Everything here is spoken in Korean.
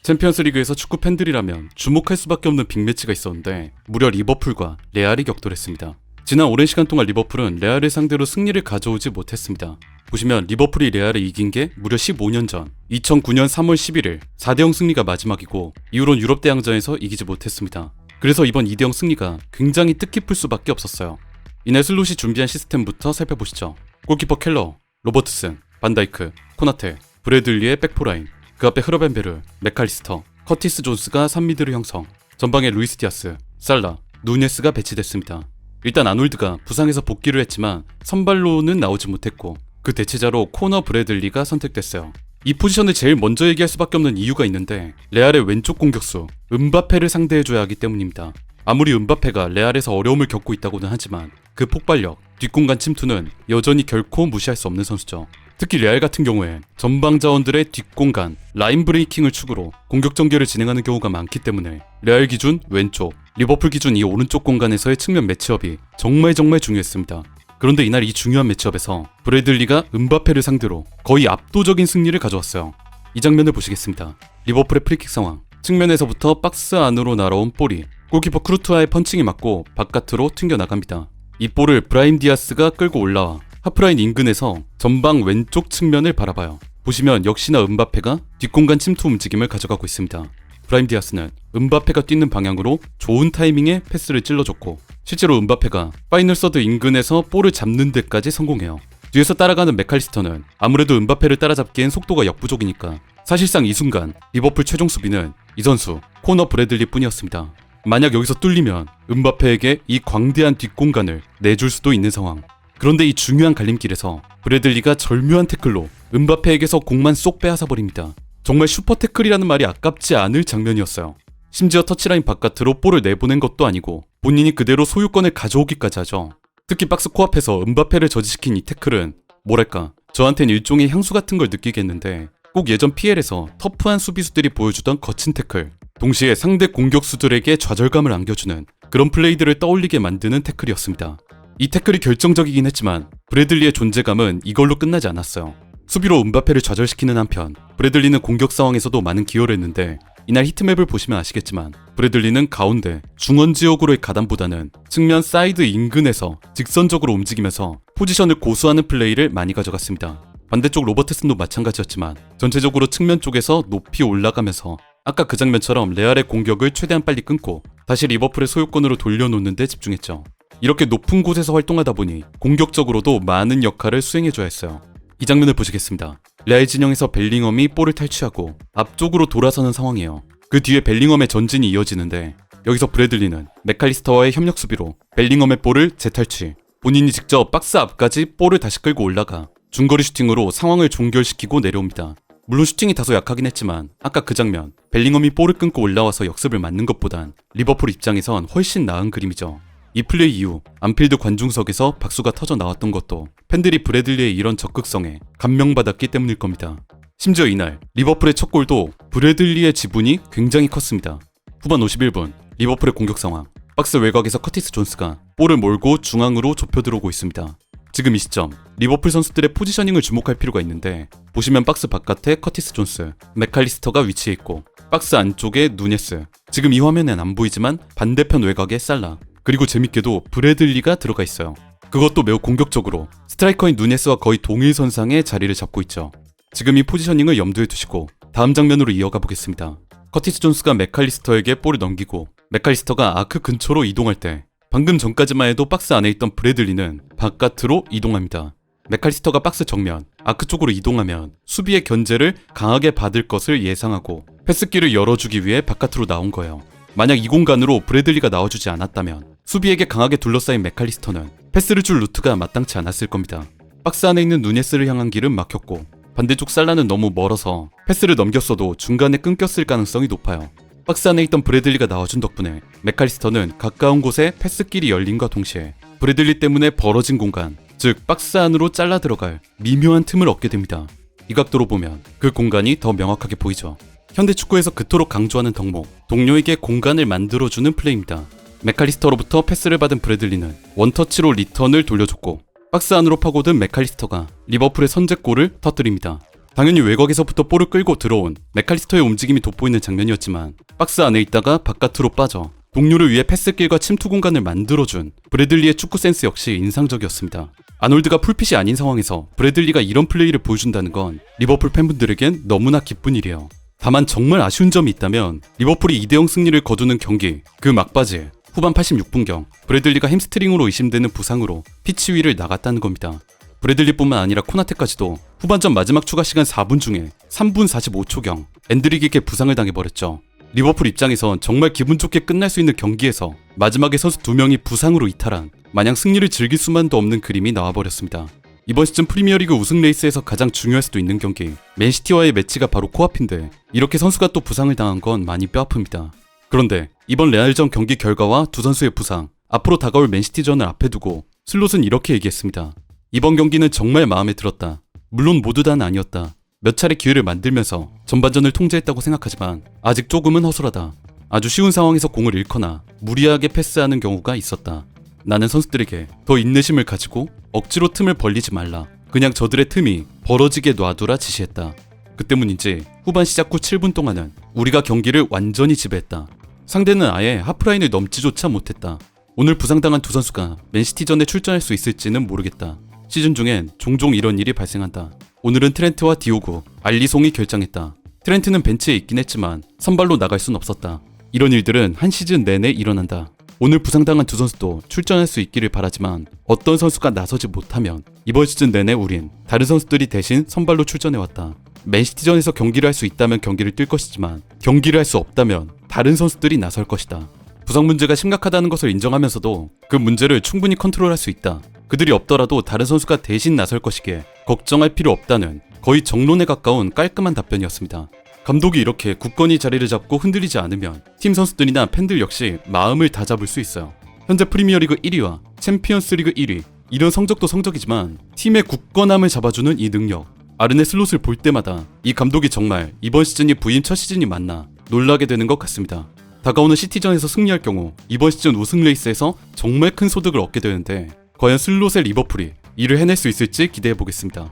챔피언스리그에서 축구 팬들이라면 주목할 수밖에 없는 빅매치가 있었는데 무려 리버풀과 레알이 격돌했습니다. 지난 오랜 시간 동안 리버풀은 레알을 상대로 승리를 가져오지 못했습니다. 보시면 리버풀이 레알을 이긴 게 무려 15년 전 2009년 3월 11일 4대0 승리가 마지막이고 이후론 유럽 대항전에서 이기지 못했습니다. 그래서 이번 2대0 승리가 굉장히 뜻깊을 수밖에 없었어요. 이날 슬롯이 준비한 시스템부터 살펴보시죠. 골키퍼 켈러, 로버트슨, 반다이크, 코나테, 브래들리의 백포라인, 그 앞에 흐러벤베르, 맥칼리스터, 커티스 존스가 3미드를 형성, 전방에 루이스 디아스, 살라, 누네스가 배치됐습니다. 일단 아놀드가 부상에서 복귀를 했지만 선발로는 나오지 못했고 그 대체자로 코너 브래들리가 선택됐어요. 이 포지션을 제일 먼저 얘기할 수밖에 없는 이유가 있는데 레알의 왼쪽 공격수 음바페를 상대해줘야 하기 때문입니다. 아무리 음바페가 레알에서 어려움을 겪고 있다고는 하지만 그 폭발력, 뒷공간 침투는 여전히 결코 무시할 수 없는 선수죠. 특히 레알 같은 경우엔 전방 자원들의 뒷공간, 라인 브레이킹을 축으로 공격 전개를 진행하는 경우가 많기 때문에 레알 기준 왼쪽, 리버풀 기준 이 오른쪽 공간에서의 측면 매치업이 정말 중요했습니다. 그런데 이날 이 중요한 매치업에서 브래들리가 음바페를 상대로 거의 압도적인 승리를 가져왔어요. 이 장면을 보시겠습니다. 리버풀의 프리킥 상황, 측면에서부터 박스 안으로 날아온 볼이 골키퍼 크루투아의 펀칭이 맞고 바깥으로 튕겨나갑니다. 이 볼을 브라임 디아스가 끌고 올라와 하프라인 인근에서 전방 왼쪽 측면을 바라봐요. 보시면 역시나 음바페가 뒷공간 침투 움직임을 가져가고 있습니다. 브라임 디아스는 음바페가 뛰는 방향으로 좋은 타이밍에 패스를 찔러줬고 실제로 음바페가 파이널 서드 인근에서 볼을 잡는 데까지 성공해요. 뒤에서 따라가는 맥칼리스터는 아무래도 음바페를 따라잡기엔 속도가 역부족이니까 사실상 이 순간 리버풀 최종 수비는 이 선수 코너 브래들리 뿐이었습니다. 만약 여기서 뚫리면 음바페에게 이 광대한 뒷공간을 내줄 수도 있는 상황. 그런데 이 중요한 갈림길에서 브래들리가 절묘한 태클로 음바페에게서 공만 쏙 빼앗아버립니다. 정말 슈퍼 태클이라는 말이 아깝지 않을 장면이었어요. 심지어 터치라인 바깥으로 볼을 내보낸 것도 아니고 본인이 그대로 소유권을 가져오기까지 하죠. 특히 박스 코앞에서 음바페를 저지시킨 이 태클은 뭐랄까 저한텐 일종의 향수 같은 걸 느끼게 했는데 꼭 예전 PL에서 터프한 수비수들이 보여주던 거친 태클, 동시에 상대 공격수들에게 좌절감을 안겨주는 그런 플레이들을 떠올리게 만드는 태클이었습니다. 이 태클이 결정적이긴 했지만 브래들리의 존재감은 이걸로 끝나지 않았어요. 수비로 음바페를 좌절시키는 한편 브래들리는 공격 상황에서도 많은 기여를 했는데 이날 히트맵을 보시면 아시겠지만 브래들리는 가운데 중원 지역으로의 가담보다는 측면 사이드 인근에서 직선적으로 움직이면서 포지션을 고수하는 플레이를 많이 가져갔습니다. 반대쪽 로버트슨도 마찬가지였지만 전체적으로 측면 쪽에서 높이 올라가면서 아까 그 장면처럼 레알의 공격을 최대한 빨리 끊고 다시 리버풀의 소유권으로 돌려놓는 데 집중했죠. 이렇게 높은 곳에서 활동하다 보니 공격적으로도 많은 역할을 수행해줘야 했어요. 이 장면을 보시겠습니다. 레알 진영에서 벨링엄이 볼을 탈취하고 앞쪽으로 돌아서는 상황이에요. 그 뒤에 벨링엄의 전진이 이어지는데 여기서 브래들리는 맥칼리스터와의 협력 수비로 벨링엄의 볼을 재탈취, 본인이 직접 박스 앞까지 볼을 다시 끌고 올라가 중거리 슈팅으로 상황을 종결시키고 내려옵니다. 물론 슈팅이 다소 약하긴 했지만 아까 그 장면, 벨링엄이 볼을 끊고 올라와서 역습을 맞는 것보단 리버풀 입장에선 훨씬 나은 그림이죠. 이 플레이 이후 안필드 관중석에서 박수가 터져 나왔던 것도 팬들이 브래들리의 이런 적극성에 감명받았기 때문일 겁니다. 심지어 이날 리버풀의 첫 골도 브래들리의 지분이 굉장히 컸습니다. 후반 51분 리버풀의 공격 상황, 박스 외곽에서 커티스 존스가 볼을 몰고 중앙으로 좁혀 들어오고 있습니다. 지금 이 시점 리버풀 선수들의 포지셔닝을 주목할 필요가 있는데 보시면 박스 바깥에 커티스 존스, 맥칼리스터가 위치해 있고 박스 안쪽에 누네스, 지금 이 화면엔 안 보이지만 반대편 외곽에 살라, 그리고 재밌게도 브래들리가 들어가 있어요. 그것도 매우 공격적으로 스트라이커인 누네스와 거의 동일선상에 자리를 잡고 있죠. 지금 이 포지셔닝을 염두에 두시고 다음 장면으로 이어가 보겠습니다. 커티스 존스가 맥칼리스터에게 볼을 넘기고 맥칼리스터가 아크 근처로 이동할 때 방금 전까지만 해도 박스 안에 있던 브래들리는 바깥으로 이동합니다. 맥칼리스터가 박스 정면, 아크 쪽으로 이동하면 수비의 견제를 강하게 받을 것을 예상하고 패스길을 열어주기 위해 바깥으로 나온 거예요. 만약 이 공간으로 브래들리가 나와주지 않았다면 수비에게 강하게 둘러싸인 맥칼리스터는 패스를 줄 루트가 마땅치 않았을 겁니다. 박스 안에 있는 누네스를 향한 길은 막혔고 반대쪽 살라는 너무 멀어서 패스를 넘겼어도 중간에 끊겼을 가능성이 높아요. 박스 안에 있던 브래들리가 나와준 덕분에 맥칼리스터는 가까운 곳에 패스길이 열림과 동시에 브래들리 때문에 벌어진 공간, 즉 박스 안으로 잘라 들어갈 미묘한 틈을 얻게 됩니다. 이 각도로 보면 그 공간이 더 명확하게 보이죠. 현대 축구에서 그토록 강조하는 덕목, 동료에게 공간을 만들어주는 플레이입니다. 맥칼리스터로부터 패스를 받은 브래들리는 원터치로 리턴을 돌려줬고 박스 안으로 파고든 맥칼리스터가 리버풀의 선제골을 터뜨립니다. 당연히 외곽에서부터 볼을 끌고 들어온 맥칼리스터의 움직임이 돋보이는 장면이었지만 박스 안에 있다가 바깥으로 빠져 동료를 위해 패스길과 침투 공간을 만들어준 브래들리의 축구 센스 역시 인상적이었습니다. 아놀드가 풀핏이 아닌 상황에서 브래들리가 이런 플레이를 보여준다는 건 리버풀 팬분들에겐 너무나 기쁜 일이에요. 다만 정말 아쉬운 점이 있다면 리버풀이 2대0 승리를 거두는 경기 그 막바지 후반 86분경 브래들리가 햄스트링으로 의심되는 부상으로 피치 위를 나갔다는 겁니다. 브래들리뿐만 아니라 코나테까지도 후반전 마지막 추가 시간 4분 중에 3분 45초경 엔드릭에게 부상을 당해버렸죠. 리버풀 입장에선 정말 기분 좋게 끝날 수 있는 경기에서 마지막에 선수 2명이 부상으로 이탈한 마냥 승리를 즐길 수만도 없는 그림이 나와버렸습니다. 이번 시즌 프리미어리그 우승 레이스에서 가장 중요할 수도 있는 경기 맨시티와의 매치가 바로 코앞인데 이렇게 선수가 또 부상을 당한 건 많이 뼈아픕니다. 그런데 이번 레알전 경기 결과와 두 선수의 부상, 앞으로 다가올 맨시티전을 앞에 두고 슬롯은 이렇게 얘기했습니다. 이번 경기는 정말 마음에 들었다. 물론 모두 다는 아니었다. 몇 차례 기회를 만들면서 전반전을 통제했다고 생각하지만 아직 조금은 허술하다. 아주 쉬운 상황에서 공을 잃거나 무리하게 패스하는 경우가 있었다. 나는 선수들에게 더 인내심을 가지고 억지로 틈을 벌리지 말라. 그냥 저들의 틈이 벌어지게 놔두라 지시했다. 그 때문인지 후반 시작 후 7분 동안은 우리가 경기를 완전히 지배했다. 상대는 아예 하프라인을 넘지조차 못했다. 오늘 부상당한 두 선수가 맨시티전에 출전할 수 있을지는 모르겠다. 시즌 중엔 종종 이런 일이 발생한다. 오늘은 트렌트와 디오고, 알리송이 결장했다. 트렌트는 벤치에 있긴 했지만 선발로 나갈 순 없었다. 이런 일들은 한 시즌 내내 일어난다. 오늘 부상당한 두 선수도 출전할 수 있기를 바라지만 어떤 선수가 나서지 못하면 이번 시즌 내내 우린 다른 선수들이 대신 선발로 출전해왔다. 맨시티전에서 경기를 할 수 있다면 경기를 뛸 것이지만 경기를 할 수 없다면 다른 선수들이 나설 것이다. 부상 문제가 심각하다는 것을 인정하면서도 그 문제를 충분히 컨트롤할 수 있다. 그들이 없더라도 다른 선수가 대신 나설 것이기에 걱정할 필요 없다는 거의 정론에 가까운 깔끔한 답변이었습니다. 감독이 이렇게 굳건히 자리를 잡고 흔들리지 않으면 팀 선수들이나 팬들 역시 마음을 다잡을 수 있어요. 현재 프리미어리그 1위와 챔피언스리그 1위 이런 성적도 성적이지만 팀의 굳건함을 잡아주는 이 능력 아르네 슬롯을 볼 때마다 이 감독이 정말 이번 시즌이 부임 첫 시즌이 맞나 놀라게 되는 것 같습니다. 다가오는 시티전에서 승리할 경우 이번 시즌 우승 레이스에서 정말 큰 소득을 얻게 되는데 과연 슬롯의 리버풀이 이를 해낼 수 있을지 기대해보겠습니다.